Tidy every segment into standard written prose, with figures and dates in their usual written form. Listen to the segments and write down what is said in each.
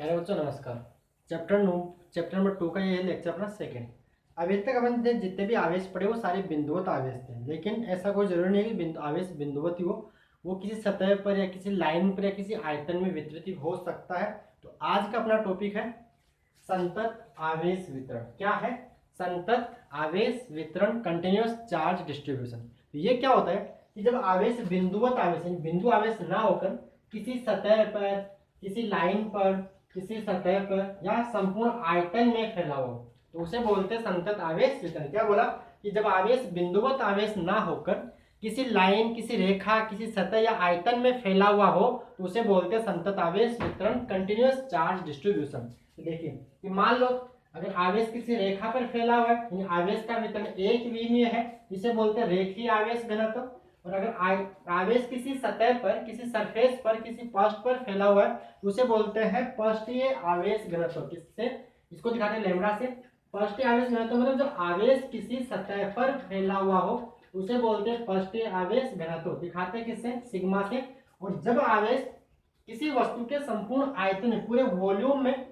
Hello बच्चों, नमस्कार। Chapter number 2 का ये लेक्चर अपना सेकंड। अभी तक अपन ने जितने भी आवेश पढ़े वो सारे बिंदुवत आवेश थे, लेकिन ऐसा कोई जरूरी नहीं है कि आवेश बिंदुवत ही हो। वो किसी सतह पर या किसी लाइन पर या किसी आयतन में वितरित हो सकता है। तो आज का अपना टॉपिक है संतत आवेश वितरण। क्या है? संतत आवेश वितरण, कंटिन्यूअस चार्ज डिस्ट्रीब्यूशन। तो ये क्या होता है कि जब आवेश बिंदुवत आवेश यानी बिंदु आवेश ना होकर किसी सतह पर, किसी लाइन पर, किसी सतह पर या संपूर्ण आयतन में फैला हो तो उसे बोलते हैं संतत आवेश वितरण। क्या बोला कि जब आवेश बिंदुवत आवेश ना होकर किसी लाइन, किसी रेखा, किसी सतह या आयतन में फैला हुआ हो तो उसे बोलते हैं संतत आवेश वितरण, कंटिन्यूअस चार्ज डिस्ट्रीब्यूशन। तो देखिए कि मान लो अगर आवेश किसी रेखा पर फैला हुआ है यानी आवेश का वितरण एक विमीय है, इसे बोलते हैं रेखीय आवेश घनत्व। और अगर आवेश किसी सतह पर, किसी सरफेस पर, किसी पृष्ठ पर फैला हुआ है तो उसे बोलते हैं पृष्ठीय आवेश घनत्व। किससे? इसको दिखाते हैं लैम्ब्डा से। पृष्ठीय आवेश घनत्व मतलब जब आवेश किसी सतह पर फैला हुआ हो उसे बोलते हैं पृष्ठीय आवेश घनत्व। दिखाते हैं किससे? सिग्मा से। और जब आवेश किसी वस्तु के संपूर्ण आयतन में, पूरे वॉल्यूम में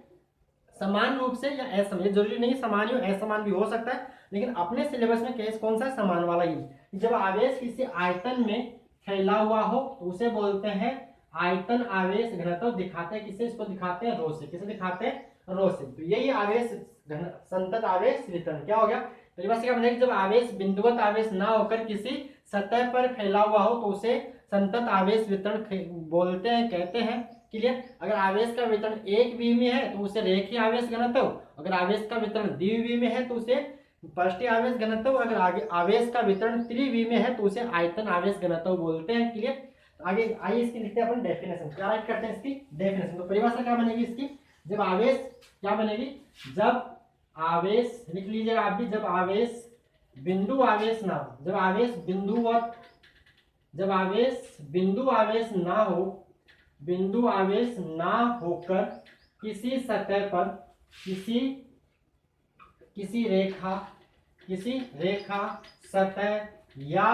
समान रूप से या असमान, ये जरूरी नहीं समान ही हो, असमान भी हो सकता है, लेकिन अपने सिलेबस में केस कौन सा है? समान वाला ही। जब आवेश किसी आयतन में फैला हुआ हो तो उसे बोलते हैं आयतन आवेश घनत्व। दिखाते हैं किसे? इसको दिखाते हैं रो से। किसे दिखाते हैं? रो से। तो यही आवेश संतत आवेश वितरण। क्या हो गया? परिभाषा क्या बनेगी? जब आवेश बिंदुवत आवेश ना होकर किसी सतह पर फैला हुआ हो तो उसे संतत आवेश वितरण बोलते हैं, कहते हैं। क्लियर? अगर आवेश का वितरण एक विमीय है तो उसे रेखीय आवेश घनत्व, अगर आवेश का वितरण द्विविमीय है तो उसे पृष्ठीय आवेश घनत्व, अगर आगे आवेश का वितरण त्रिविमीय है तो उसे आयतन आवेश घनत्व बोलते हैं। क्लियर? आगे आइए इसकी लिखते हैं अपन डेफिनेशन। क्या राइट करते हैं इसकी डेफिनेशन? तो परिभाषा क्या बनेगी इसकी? जब आवेश क्या बनेगी? जब आवेश, लिख लीजिएगा आप भी, जब आवेश बिंदु आवेश ना हो, जब आवेश बिंदुवत, जब आवेश बिंदु आवेश ना हो, बिंदु आवेश ना होकर किसी सतह पर, किसी रेखा, सतह या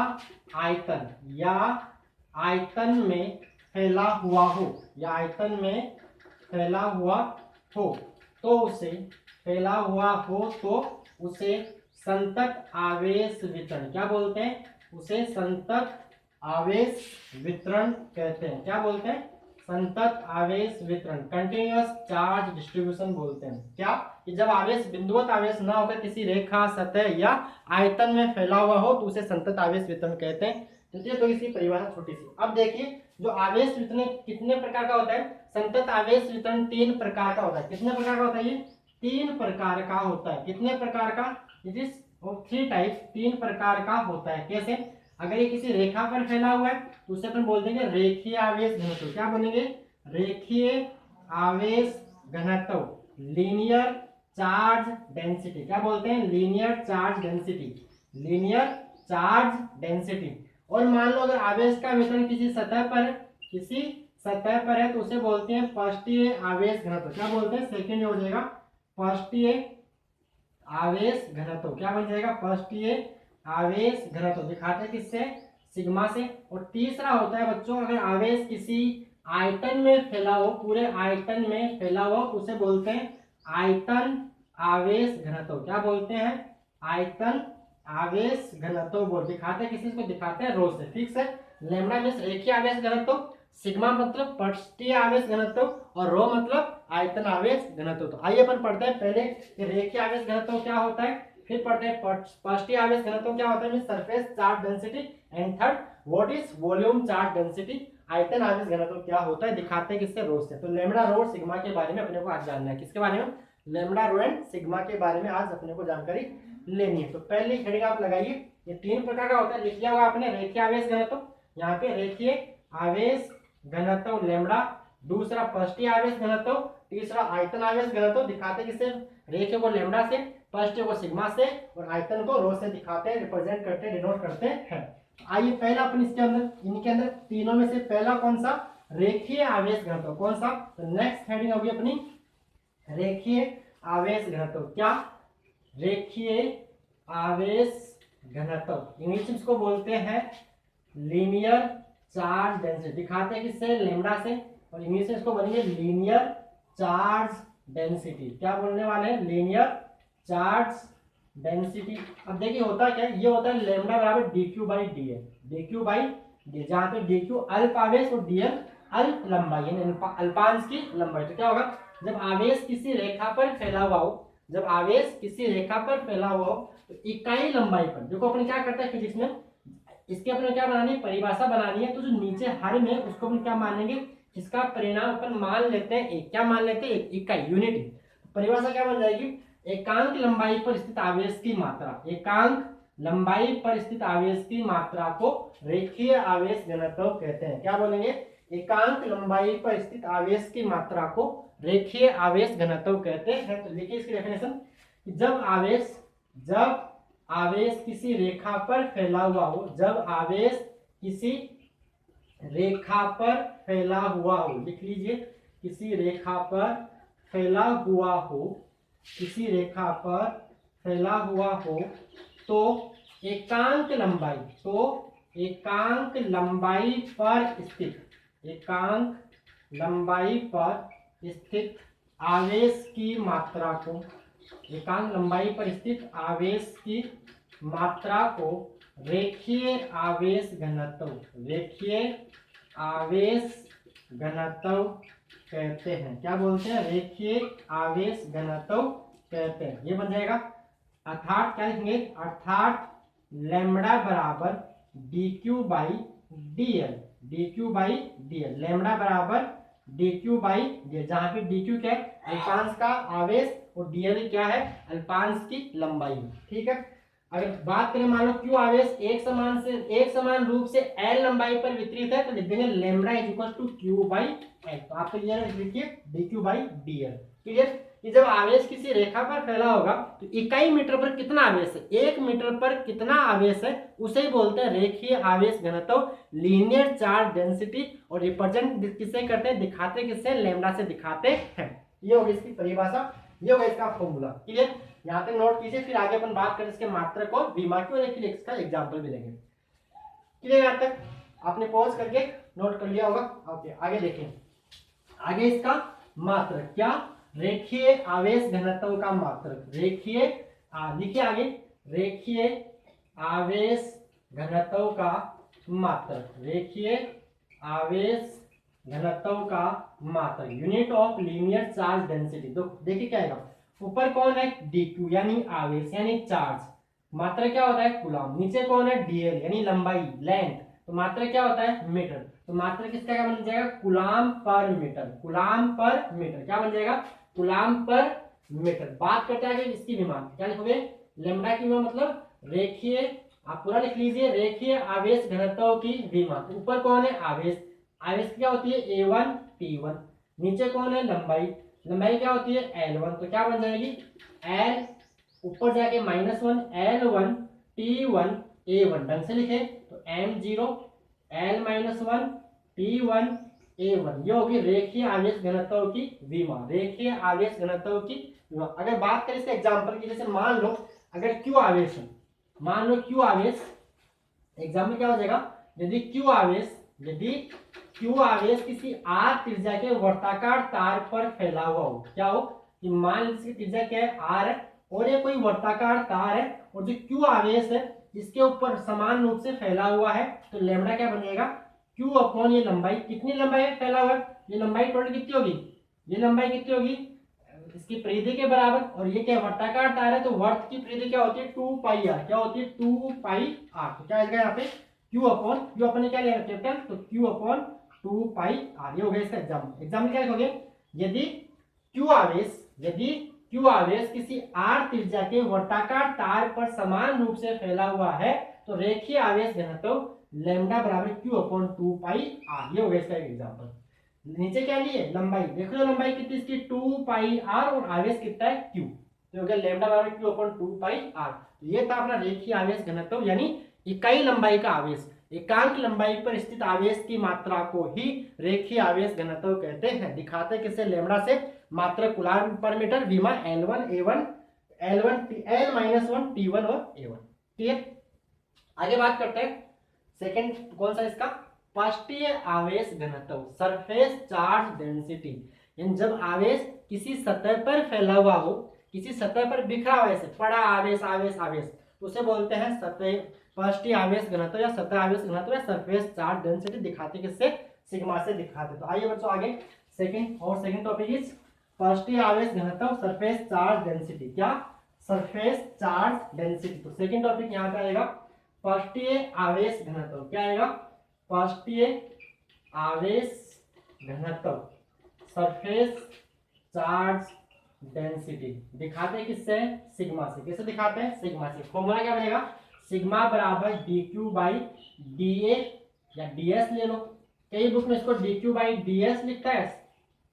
आयतन में फैला हुआ हो, या आयतन में फैला हुआ हो तो उसे, फैला हुआ हो तो उसे संतत आवेश वितरण क्या बोलते हैं? उसे संतत आवेश वितरण कहते हैं। क्या बोलते हैं? संतत आवेश वितरण, कंटिन्यूअस चार्ज डिस्ट्रीब्यूशन बोलते हैं। क्या? कि जब आवेश बिंदुवत आवेश ना होकर किसी रेखा, सतह या आयतन में फैला हुआ हो तो उसे संतत आवेश वितरण कहते हैं। तो इसकी परिभाषा छोटी सी। अब देखिए जो आवेश वितरण कितने प्रकार का होता है? संतत आवेश वितरण 3 प्रकार का होता है। कितने प्रकार का होता है ये? 3 प्रकार का होता है। कितने प्रकार का? इट इज 3 टाइप्स, 3 प्रकार का होता है। कैसे? अगर ये किसी रेखा पर फैला हुआ है तो उसे अपन बोल देंगे रेखीय आवेश घनत्व। क्या बोलेंगे? रेखीय आवेश घनत्व, लीनियर चार्ज डेंसिटी। क्या बोलते हैं? Linear charge density, linear charge density. और मान लो अगर आवेश का वितरण किसी सतह पर है, किसी सतह पर है तो उसे बोलते हैं पृष्ठीय आवेश घनत्व। क्या बोलते हैं? सेकंड हो जाएगा पृष्ठीय आवेश घनत्व। क्या बन जाएगा? पृष्ठीय आवेश घनत्व। दिखाते हैं किससे? सिग्मा से। और तीसरा होता है बच्चों, अगर आवेश किसी आयतन में फैला हो, पूरे आयतन में फैला हो तो उसे बोलते हैं आयतन आवेश घनत्व। क्या बोलते हैं? आयतन आवेश घनत्व बोल। दिखाते हैं किसी को? दिखाते हैं रो से। ठीक है? लैम्डा मींस रेखीय आवेश घनत्व, सिग्मा मतलब पृष्ठीय आवेश घनत्व और रो मतलब आयतन आवेश घनत्व। तो आइए अपन पढ़ते हैं पहले रेखीय आवेश घनत्व क्या होता है, फिर पढ़ते हैं पृष्ठीय आवेश घनत्व क्या होता है, means surface charge density, and third what is volume charge density, आयतन आवेश घनत्व क्या होता है। दिखाते हैं किससे? रो से। तो लैम्डा, रो और सिग्मा के बारे में अपने को आज जानना है। किसके बारे में? लैम्डा, रो एंड सिग्मा के बारे में आज अपने को जानकारी लेनी है। तो पहले हेडिंग आप लगाइए, ये 3 प्रकार का होता है। लिख लिया होगा आपने रेखीय आवेश घनत्व, यहाँ पे रेखीय आवेश घनत्व लैम्डा, दूसरा पृष्ठीय आवेश घनत्व, तीसरा आयतन आवेश घनत्व। दिखाते किससे? रेखीय को लैम्डा से, पृष्ठीय को सिग्मा से और आयतन को रो से दिखाते हैं, रिप्रेजेंट करते हैं, डिनोट करते हैं। आइए पहला अपन इसके अंदर, इनके अंदर तीनों में से पहला कौन सा? रेखीय आवेश घनत्व। कौन सा? तो नेक्स्ट हेडिंग होगी अपनी रेखीय आवेश घनत्व। क्या? रेखीय आवेश घनत्व, इंग्लिश में इसको बोलते हैं लीनियर चार्ज डेंसिटी। दिखाते हैं किससे? लैम्डा से, और इंग्लिश में इसको बोलेंगे लीनियर चार्ज डेंसिटी। क्या बोलने वाले हैं? Linear charge density. अब देखिए होता क्या है, ये होता है लैम्डा बराबर dq by dl, dq by dl, जहां पे dq अल्प आवेश और dl अल्प लंबाई यानी अल्पांश की लंबाई। तो क्या होगा, जब आवेश किसी रेखा पर फैला हुआ हो, जब आवेश किसी रेखा पर फैला हुआ हो तो इकाई लंबाई पर, देखो अपने क्या करते हैं फिजिक्स में, इसके अपने क्या बनानी है, परिभाषा बनानी है। तो जो नीचे हर में उसको अपन क्या मानेंगे, इसका परिणाम अपन मान लेते हैं एक, क्या मान लेते हैं, इकाई, यूनिट। परिभाषा क्या बन जाएगी, एकांक लंबाई पर स्थित आवेश की मात्रा, एकांक लंबाई पर स्थित आवेश की मात्रा को रेखीय आवेश घनत्व कहते हैं। क्या बोलेंगे, एकांक लंबाई पर स्थित आवेश की मात्रा को रेखीय आवेश घनत्व कहते हैं। तो देखिए इसकी डेफिनेशन, जब आवेश किसी रेखा पर फैला हुआ हो, जब आवेश किसी रेखा पर फैला हुआ हो, लिख लीजिए, किसी रेखा पर फैला हुआ हो, किसी रेखा पर फैला हुआ हो तो एकांक लंबाई, तो एकांक लंबाई पर स्थित, एकांक लंबाई पर स्थित आवेश की मात्रा को, एकांक लंबाई पर स्थित आवेश की मात्रा को रेखीय आवेश घनत्व, रेखीय आवेश घनत्व कहते हैं। क्या बोलते हैं, रेखीय आवेश घनत्व कहते हैं। ये बन जाएगा, अर्थात क्या लिखेंगे, अर्थात लैम्बडा बराबर dq by dl, dq by dl, lambda बराबर dq बाई dl, जहां पे dq क्या है, अल्पांश का आवेश और dl क्या है, अल्पांश की लंबाई। ठीक है, अगर बात करें मान लो q आवेश एक समान रूप से l लंबाई पर वितरित है तो लिख देंगे lambda is equal to q by l। तो आपको क्लियर है, लिखिए dq बाई dl। क्लियर, कि जब आवेश किसी रेखा पर फैला होगा तो इकाई मीटर पर कितना आवेश है, 1 मीटर पर कितना आवेश है, उसे ही बोलते हैं रेखीय आवेश घनत्व, लीनियर चार्ज डेंसिटी। और रिप्रेजेंट किससे करते हैं, दिखाते किससे, लैम्बडा से दिखाते हैं। ये होगी इसकी परिभाषा, ये होगा इसका फॉर्मूला। क्लियर, यहाँ पे नोट कीजिए, फिर आगे अपन बात करें इसके मात्रक और विमा की, और इसका एग्जाम्पल भी लेंगे। क्लियर, यहाँ तक आपने पॉज करके नोट कर लिया होगा। ओके, आगे देखें, आगे इसका मात्रक क्या, रेखीय आवेश घनत्व का मात्रक, रेखीय, लिखिए आगे, रेखीय आवेश घनत्व का मात्रक, रेखीय आवेश घनत्व का मात्रक, unit of linear charge density. तो देखिए क्या आएगा, ऊपर कौन है, dq यानी आवेश यानी चार्ज, मात्रा क्या होता है, कूलम। नीचे कौन है, dl यानी लंबाई, लेंथ, तो मात्रा क्या होता है, मीटर। तो मात्रा किसका क्या बन जाएगा, coulomb per metre, coulomb per metre, क्या बन जाएगा, कूलम पर मीटर। बात करते हैं इसकी विमान, क्या लिखोगे, लैम्बडा की विमा मतलब रेखीय, आप पूरा लिख लीजिए, रेखीय आवेश घनत्व की विमा। ऊपर कौन है, आवेश, आवेश क्या होती है, a1 t1, नीचे कौन है, लंबाई, लंबाई क्या होती है, l1, तो क्या बन जाएगी, l ऊपर जाके -1 l1 t1 a1, ढंग से लिखे तो m0 l-1 t1 a1, ये होगी रेखीय आवेश घनत्व की विमा, रेखीय आवेश घनत्व की विमा। अगर बात करें इसके एग्जांपल की, जैसे मान लो अगर q आवेश है, मान लो q आवेश, एग्जाम्पल क्या हो जाएगा, यदि q आवेश किसी r त्रिज्या के वर्ताकार तार पर फैला हुआ हो, क्या हो कि मान लीजिए त्रिज्या क्या है, r है, और ये कोई वर्ताकार तार है, और जो q आवेश है इसके ऊपर समान रूप से फैला हुआ है, तो लैम्बडा क्या बनेगा, q अपॉन ये लंबाई, कितनी लंबाई है फैला हुआ है, ये लंबाई टोटल कितनी होगी, ये लंबाई कितनी होगी, इसकी परिधि के बराबर, और ये क्या वर्ताकार तार है तो वर्त की परिधि क्या होती है, 2πr, क्या होती है 2πr। तो क्या आएगा यहाँ पे, q अपॉन क्या लिया कैपिटल, तो q अपॉन 2πr, ये हो गया इसका एग्जाम्पल क्या लिखोगे, यदि q आवेश किसी r त्रिज्या के वर्ताकार तार पर समान रूप से फैला हुआ है तो रेखीय आवेश घनत्व लैम्बडा बराबर q अपॉन 2πr, ये हो गया इसका एग्जाम्पल। नीचे क्या लिए, लंबाई, देख लो लंबाई कितनी इसकी 2πr, और आवेश कितना है q, तो हो गया लैम्बडा बराबर q अपॉन 2πr। ये था अपना रेखीय आवेश घनत्व, यानी इकाई लंबाई का आवेश, एकांक लंबाई पर स्थित आवेश की मात्रा को ही रेखीय आवेश घनत्व कहते हैं। दिखाते किसे, लैम्बडा से, मात्रा कूलम पर मीटर, विमा l1 a1 l-1 t1 और a1। ठीक है, आगे बात करते हैं सेकंड, कौन सा इसका, पृष्ठीय आवेश घनत्व सरफेस चार्ज डेंसिटी, यानी जब आवेश किसी सतह पर फैला हुआ हो, किसी सतह पर बिखरा हुआ है, पड़ा आवेश आवेश आवेश, तो उसे बोलते हैं सतह पृष्ठीय आवेश घनत्व या सतह आवेश घनत्व या सरफेस चार्ज डेंसिटी। दिखाते किससे? सिग्मा से दिखाते। तो आइए बच्चों आगे सेकंड टॉपिक इज पृष्ठीय आवेश घनत्व सरफेस चार्ज डेंसिटी। क्या? Surface charge density. तो सेकंड टॉपिक यहाँ पे आएगा पृष्ठीय आवेश घनत्व। क्या आएगा? पृष्ठीय आवेश घनत्व सरफेस चार्ज डेंसिटी। दिखाते किससे? सिग्मा से। कैसे दिखाते हैं? सिग्मा से। फॉर्मूला क्या बनेगा? सिग्मा बराबर D Q by D A या डी एस ले लो। कई बुक में इसको D Q by D S लिखता है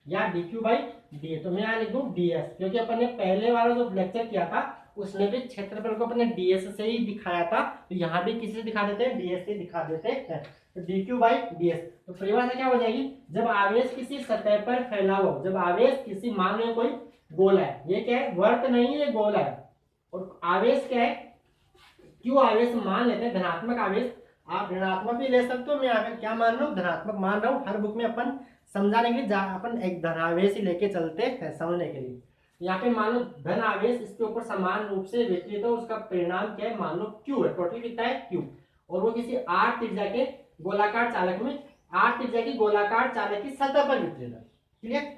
या D Q by D A, तो मैं यहाँ लिख दूं डी एस, क्योंकि अपन ने पहले वाला जो लेक्चर किया था उसमें भी क्षेत्रफल को अपने डी एस से ही दिखाया था, तो यहाँ भी किसी से दिखा देते हैं? डी एस से दिखा देते हैं। तो D Q by D S. तो परिभाषा क्या हो जाएगी? जब आवेश किसी सतह पर फैला हो, जब आवेश किसी, मान लो कोई गोला है, ये क्या है? वर्त नहीं है, गोला है, और आवेश क्या है? क्यों आवेश मान लेते हैं? धनात्मक आवेश। आप ऋणात्मक भी ले सकते हो, मैं यहाँ पे क्या मान रहा हूँ? धनात्मक मान रहा हूँ। हर बुक में अपन समझाने के लिए अपन एक धनावेश ही लेके चलते हैं समझने के लिए। यहाँ पे मान लो धन आवेश इसके ऊपर समान रूप से वितरित हो, उसका परिणाम क्या है? मान लो क्यू है, टोटल कितना है? क्यू, और वो किसी आर त्रिज्या के गोलाकार चालक में, आर त्रिज्या की गोलाकार चालक की सतह पर वितरित है। क्लियर?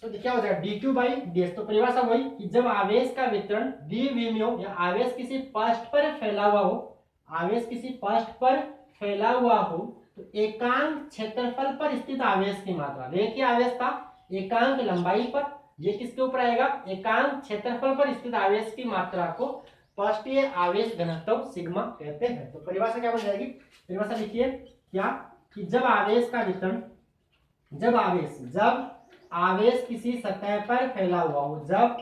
तो क्या हो जाएगा? D Q by D S. तो परिभाषा वही कि जब आवेश का वितरण द्विविमीय हो या आवेश किसी पृष्ठ पर फैला हुआ हो, आवेश किसी पृष्ठ पर फैला हुआ हो, तो एकांक क्षेत्रफल पर स्थित आवेश की मात्रा, रेखीय आवेश था, एकांक लंबाई पर, ये किसके ऊपर आएगा? एकांक क्षेत्रफल पर स्थित आवेश की मात्रा को पृष्ठीय आवेश घनत्व सिग्मा कहते हैं। तो परिभाषा क्या बन जाएगी? परिभाषा लिखिए क्या कि जब आवेश का वितरण, जब आवेश किसी सतह पर फैला हुआ हो, जब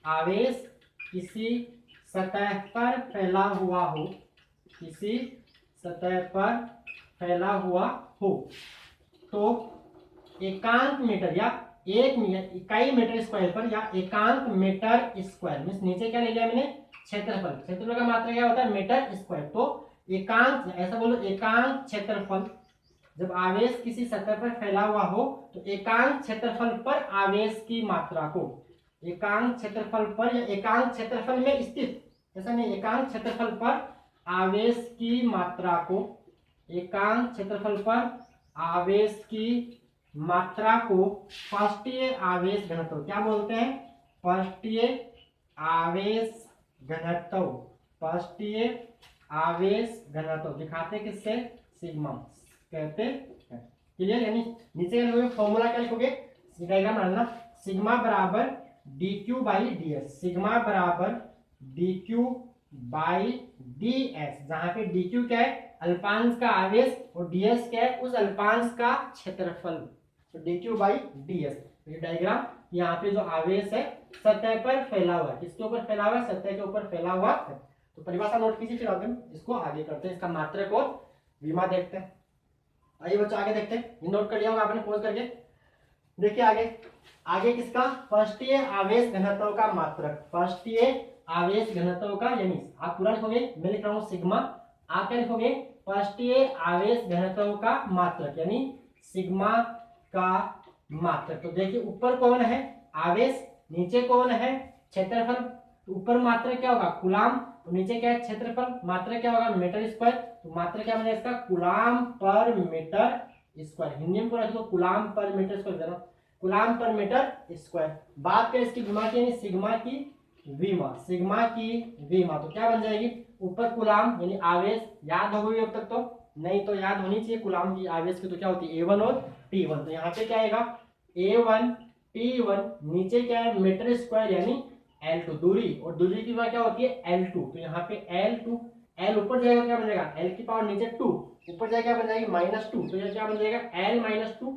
आवेश किसी सतह पर फैला हुआ हो, किसी सतह पर फैला हुआ हो, तो एकांक मीटर या इकाई मीटर स्क्वायर पर या एकांक मीटर स्क्वायर में, नीचे क्या ले लिया मैंने? क्षेत्रफल। क्षेत्रफल का मात्रा क्या होता है? Metre square. तो एकांक, ऐसा बोलो, एकांक क्षेत्रफल, जब आवेश किसी सतह पर फैला हुआ हो तो एकांक क्षेत्रफल पर आवेश की मात्रा को, एकांक क्षेत्रफल पर या एकांक क्षेत्रफल में स्थित, ऐसा नहीं, एकांक क्षेत्रफल पर आवेश की मात्रा को, एकांक क्षेत्रफल पर आवेश की मात्रा को पृष्ठीय आवेश घनत्व क्या बोलते हैं? पृष्ठीय आवेश घनत्व, पृष्ठीय आवेश घनत्व। दिखाते किससे? सिग्मा कहते हैं। क्लियर? यानी नीचे का फॉर्मूला क्या लिखोगे? डायग्राम डालना, सिग्मा बराबर D Q by D S, sigma बराबर D Q by D S, जहां पे डी क्यू क्या है? अल्पांश का आवेश, और डी एस क्या है? उस अल्पांश का क्षेत्रफल। तो D Q by D S. ये डायग्राम, यहाँ पे जो आवेश है सतह पर फैला हुआ है, किसके ऊपर फैला हुआ है? सतह के ऊपर फैला हुआ है। तो परिभाषा नोट कीजिए, फिर आगे इसको आगे करते हैं, इसका मात्रक और विमा देखते हैं। आइए बच्चों आगे देखते हैं, ये नोट कर लिया होगा आपने पॉज करके। देखिए आगे किसका? पृष्ठीय आवेश घनत्व का मात्रक, पृष्ठीय आवेश घनत्व का, यानी आप पूरा लिखोगे, मैं लिख रहा हूँ सिग्मा, आप क्या लिखोगे? पृष्ठीय आवेश घनत्व का मात्रक, यानी सिग्मा का मात्रक। तो देखिए ऊपर कौन है? आवेश, नीचे कौन है? क्षेत्रफल। ऊपर मात्रक क्या होगा? कूलाम, तो नीचे क्या है? क्षेत्रफल। मात्रक क्या होगा? Metre square. तो मात्रक क्या बनेगा इसका? कूलाम पर मीटर स्क्वायर। हिंदी में पूरा कूलाम पर मीटर स्क्वायर, कूलाम पर मीटर स्क्वायर। बात करें इसकी विमा की, यानी सिग्मा की विमा, सिग्मा की विमा, तो क्या बन जाएगी? ऊपर कूलाम यानी आवेश, याद हो गई अब तक? तो नहीं, तो याद होनी चाहिए कूलाम की आवेश की, तो क्या होती है? A1 और T1। तो यहाँ पे क्या आएगा? A1 T1, नीचे क्या है? मीटर स्क्वायर यानी L2 दूरी, और दूरी की क्या होती है? L2। तो यहाँ पे L2, L ऊपर जाएगा क्या बन जाएगा? L की पावर नीचे 2, ऊपर जाएगा क्या बन जाएगी? -2, तो यह क्या बन जाएगा? L-2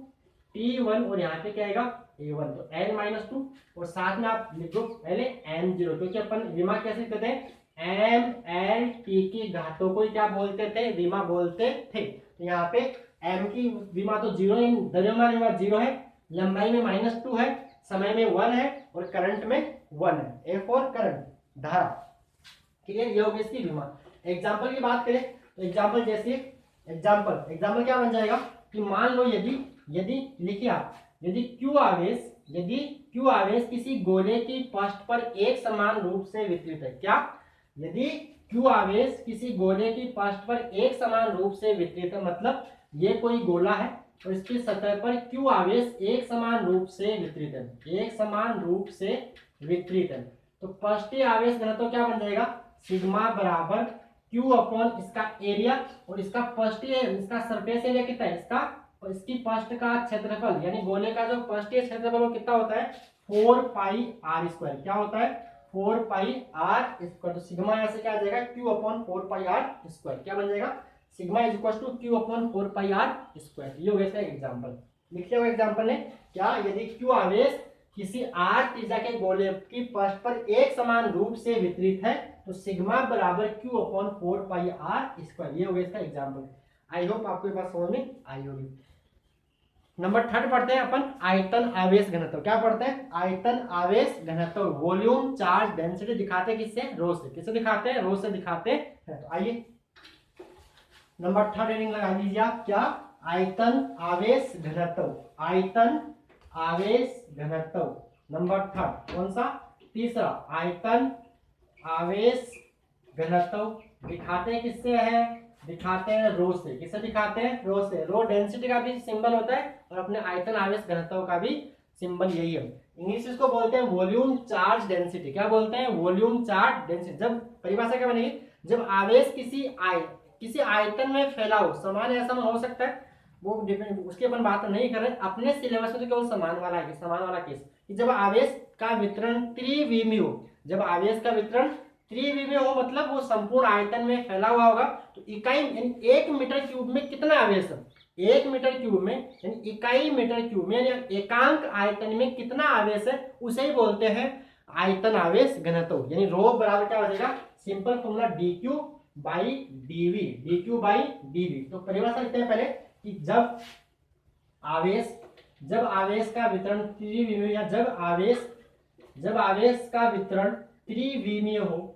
T1, और यहाँ पे क्या आएगा? A1, तो L-2, और साथ में आप लिखो पहले M0, क्योंकि अपन विमा कैसे लिखते थे? MLT की घातों को क्या बोलते थे? विमा बोलते थे। तो यहाँ पे M की विमा तो 0 है, द्रव्यमान विमा 0 है, लंबाई में -2 है, समय में 1 है, और करंट में 1 है। A फॉर करंट, धारा। क्लियर? ये होगी इसकी विमा। एग्जाम्पल की बात करें तो एग्जाम्पल जैसे एग्जाम्पल एग्जाम्पल क्या बन जाएगा कि मान लो यदि यदि लिखिए आप, यदि क्यू आवेश किसी गोले की पृष्ठ पर एक समान रूप से वितरित है। क्या? यदि क्यू आवेश किसी गोले की पृष्ठ पर एक समान रूप से वितरित है, मतलब ये कोई गोला है और इसकी सतह पर क्यू आवेश एक समान रूप से वितरित है, एक समान रूप से वितरित है, तो पृष्ठीय आवेश घनत्व क्या बन जाएगा? सिग्मा बराबर क्यू अपॉन इसका एरिया और इसका पृष्ठीय, इसका सरफेस एरिया कितना है, इसकी पृष्ठ का क्षेत्रफल यानी गोले का जो पृष्ठीय क्षेत्रफल वो कितना होता है? 4 पाई आर स्क्वायर। क्या होता है? 4 पाई आर स्क्वायर। तो सिग्मा यहाँ से क्या आ जाएगा? Q upon 4 pi r square. क्या बन जाएगा? Sigma is equal to q upon 4 pi r square. ये हो गया इसका एग्जाम्पल। लिखिए हुआ एग्जाम्पल ने क्या, यदि क्यू आवेश किसी आर त्रिज्या के गोले की पृष्ठ पर एक समान रूप से वितरित है तो सिग्मा बराबर q upon 4 pi r square. ये हो गया इसका एग्जाम्पल। आई होप आपको ये बात समझ में आई होगी। नंबर 3 पढ़ते हैं अपन, आयतन आवेश घनत्व। क्या पढ़ते हैं? आयतन आवेश घनत्व। वॉल्यूम चार्ज डेंसिटी दिखाते हैं किससे? रो से। किससे दिखाते हैं? रो से दिखाते हैं। तो आइए नंबर 3 रीडिंग लगा लीजिए आप। क्या? आयतन आवेश घनत्व। आयतन आवेश घनत्व नंबर 3 कौन सा? तीसरा। आयतन आवेश घनत्व दिखाते हैं किससे है? दिखाते हैं रो से। किससे दिखाते हैं? रो से। रो डेंसिटी का भी सिंबल होता है और अपने आयतन आवेश घनत्व का भी सिंबल यही है। इंग्लिश इसको बोलते हैं वॉल्यूम चार्ज डेंसिटी। क्या बोलते हैं? Volume charge density. जब परिभाषा क्या बनेगी? जब आवेश किसी आयतन में फैला हो, समान या असमान हो सकता है, वो डिपेंड, उसकी अपन बात नहीं कर रहे। अपने सिलेबस में तो केवल समान वाला केस कि जब आवेश का वितरण त्रिविमीय हो। जब आवेश का वितरण त्रिविमीय हो मतलब वो संपूर्ण आयतन में फैला हुआ होगा। तो इकाई यानी 1 मीटर क्यूब में कितना आवेश है? 1 मीटर क्यूब में यानी इकाई मीटर क्यूब में यानी एकांक आयतन में कितना आवेश है, उसे ही बोलते हैं आयतन आवेश घनत्व। यानी रो बराबर क्या हो जाएगा? Simple formula dq by dv। dq by dv। तो परिभाषा लिखते हैं पहले कि जब आवेश का वितरण त्रिविमीय या जब आवेश का वितरण त्रिविमीय हो।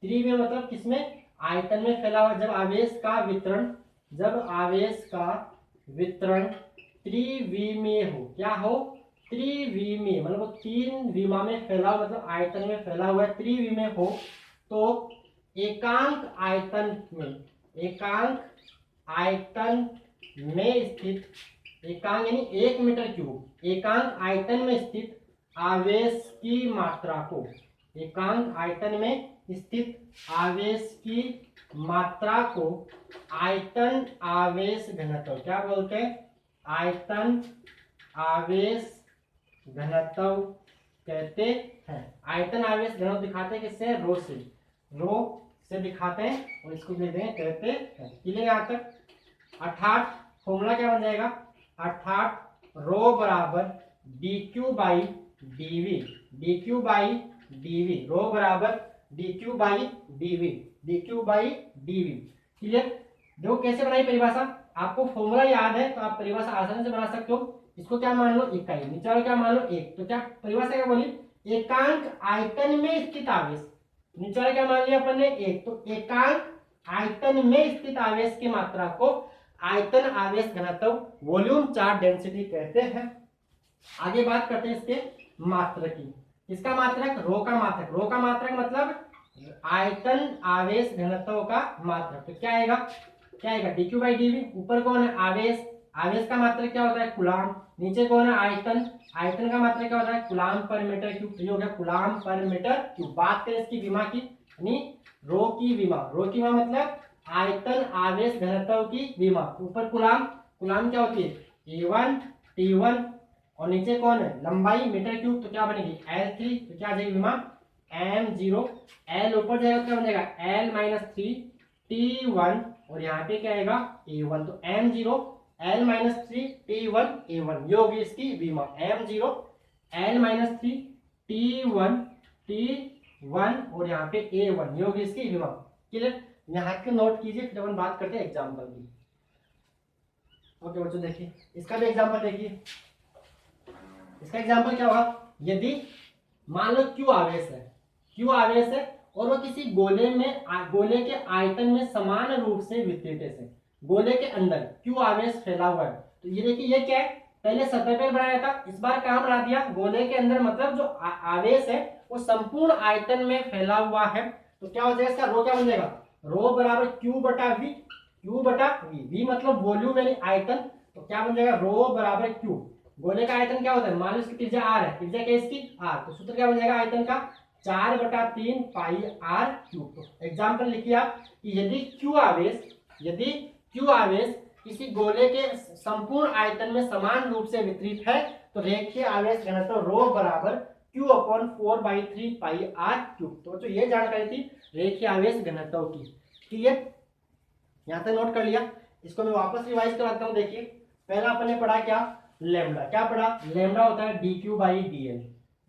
त्रिविमीय मतलब किसमें? आयतन में फैला हुआ। जब आवेश का वितरण त्रिविमीय हो। क्या हो? त्रिविमीय मतलब वो 3 विमा में फैला हुआ, मतलब आयतन में फैला हुआ है, त्रिविमीय हो तो एकांक आयतन में स्थित एकांक यानी 1 मीटर क्यूब एकांक आयतन में स्थित आवेश की मात्रा को, एकांक आयतन में स्थित आवेश की मात्रा को आयतन आवेश घनत्व क्या बोलते हैं? आयतन आवेश घनत्व कहते हैं। आयतन आवेश घनत्व दिखाते हैं किससे? रो से। रो से दिखाते हैं और इसको कहते हैं क्लियर यहाँ तक। अर्थात फॉर्मूला क्या बन जाएगा? अर्थात रो बराबर dq by dv। dq by dv। रो बराबर dq by dv। dq by dv। Clear? देखो कैसे बनाई परिभाषा। आपको फॉर्मूला याद है तो आप परिभाषा आसानी से बना सकते हो। इसको क्या मान लो? इकाई। नीचे वाला क्या मान लो? 1। तो क्या परिभाषा क्या बोली? एकांक आयतन में स्थित आवेश। नीचे वाला क्या मान लिया अपन ने? 1। तो एकांक आयतन में स्थित आवेश की मात्रा को आयतन आवेश घनत्व वॉल्यूम चार्ज डेंसिटी कहते हैं। आगे बात करते हैं इसके मात्रक की। इसका मात्रक? रो का मात्रक। रो का मात्रक मतलब आयतन आवेश घनत्व का मात्रक। तो क्या आएगा? dq by dv। ऊपर कौन है? आवेश का मात्रक क्या होता है? कूलाम। नीचे कौन है? आयतन का मात्रक क्या होता है? कूलाम पर मीटर क्यूब। ये हो गया कूलाम पर मीटर क्यूब। बात करें इसकी विमा की, यानी रो की विमा मतलब आयतन आवेश घनत्व की विमा। ऊपर कूलाम क्या होती है? A1 T1 और नीचे कौन है? लंबाई मीटर क्यूब। तो क्या बनेगी? L3। तो क्या आ जाएगी विमा? M0। L ऊपर जाएगा तो क्या बनेगा? L-3 T1 और यहाँ पे क्या आएगा? A1। तो M0 L-3 T1 A1 ये होगी इसकी विमा। M0 L-3 T1 और यहाँ पे A1 ये होगी इसकी विमा। क्लियर? यहाँ के नोट कीजिए, फिर अपन बात करते हैं एग्जाम्पल की। ओके बच्चों देखिए इसका भी एग्जाम्पल देखिए। इसका एग्जाम्पल क्या होगा? यदि मान लो क्यू आवेश है और वो किसी गोले के आयतन में समान रूप से वितरित है। गोले के अंदर क्यू आवेश फैला हुआ है। तो ये देखिए ये क्या है, पहले सतह पर बनाया था, इस बार कहाँ बना दिया, गोले के अंदर, मतलब जो आवेश है वो संपूर्ण आयतन में फैला हुआ है। तो क्या हो जाएगा इसका रो, क्या बन जाएगा, रो बराबर क्यू बटा वी, क्यू बटा वी, वी मतलब वॉल्यूम यानी आयतन, तो क्या बन जाएगा रो बराबर क्यू। गोले का आयतन क्या होता है, मान लो इसकी त्रिज्या आर है, त्रिज्या क्या इसकी आर, तो सूत्र क्या बन जाएगा आयतन का 4/3 पाई आर क्यूब। तो एग्जाम्पल लिखिए आप कि यदि क्यू आवेश किसी गोले के संपूर्ण आयतन में समान रूप से वितरित है तो रेखीय आवेश घनत्व रो बराबर Q/4/3 पाई आर क्यूब। तो ये जानकारी थी रेखीय आवेश घनत्व की। क्लियर, यहां तक नोट कर लिया। इसको मैं वापस रिवाइज कराता हूं। देखिए पहला अपन ने पढ़ा क्या, लैम्डा, क्या पढ़ा, लैम्डा होता है dQ/dl,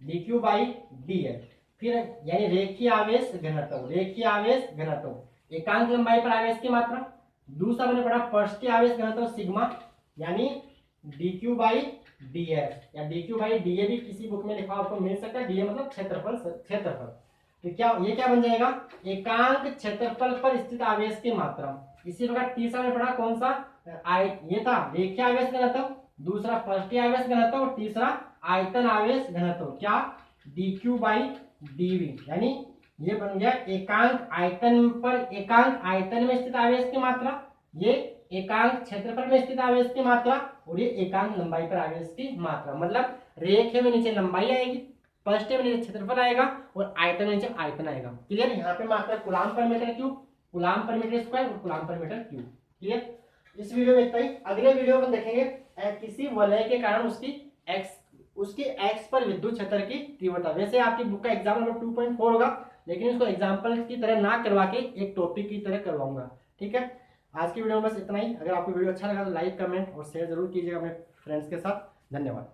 dQ/dl। फिर यानी रेखीय आवेश घनत्व, एकांक लंबाई पर आवेश की मात्रा। दूसरा मैंने पढ़ा पृष्ठीय आवेश घनत्व सिग्मा, यानी dQ/dl या dQ/dA भी किसी बुक में लिखा आपको मिल सकता है, dA मतलब क्षेत्रफल। तो क्या ये क्या बन जाएगा, एकांक क्षेत्रफल पर स्थित आवेश की मात्रा। इसी प्रकार तीसरा में पढ़ा कौन सा, ये था रेखीय आवेश घनत्व, दूसरा पृष्ठीय आवेश घनत्व और तीसरा आयतन आवेश घनत्व, क्या dQ/dV, यानी ये बन गया एकांक आयतन में स्थित आवेश की मात्रा, ये एकांक क्षेत्रफल में स्थित आवेश की मात्रा और ये एकांक लंबाई पर आवेश की मात्रा। मतलब रेखीय में नीचे लंबाई आएगी, पृष्ठीय में नीचे क्षेत्रफल आएगा और आयतन में नीचे आयतन आएगा। क्लियर, यहाँ पे मात्रा कूलाम पर मीटर क्यूब, कूलाम पर मीटर स्क्वायर और कूलाम पर मीटर क्यूब। क्लियर, इस वीडियो में इतना ही। अगले वीडियो में देखेंगे किसी वलय के कारण उसकी एक्स पर विद्युत क्षेत्र की तीव्रता। वैसे आपकी बुक का एग्जाम नंबर 2.4 होगा, लेकिन इसको एग्जाम्पल की तरह ना करवा के एक टॉपिक की तरह करवाऊंगा। ठीक है, आज की वीडियो में बस इतना ही। अगर आपको वीडियो अच्छा लगा तो लाइक, कमेंट और शेयर जरूर कीजिएगा अपने फ्रेंड्स के साथ। धन्यवाद।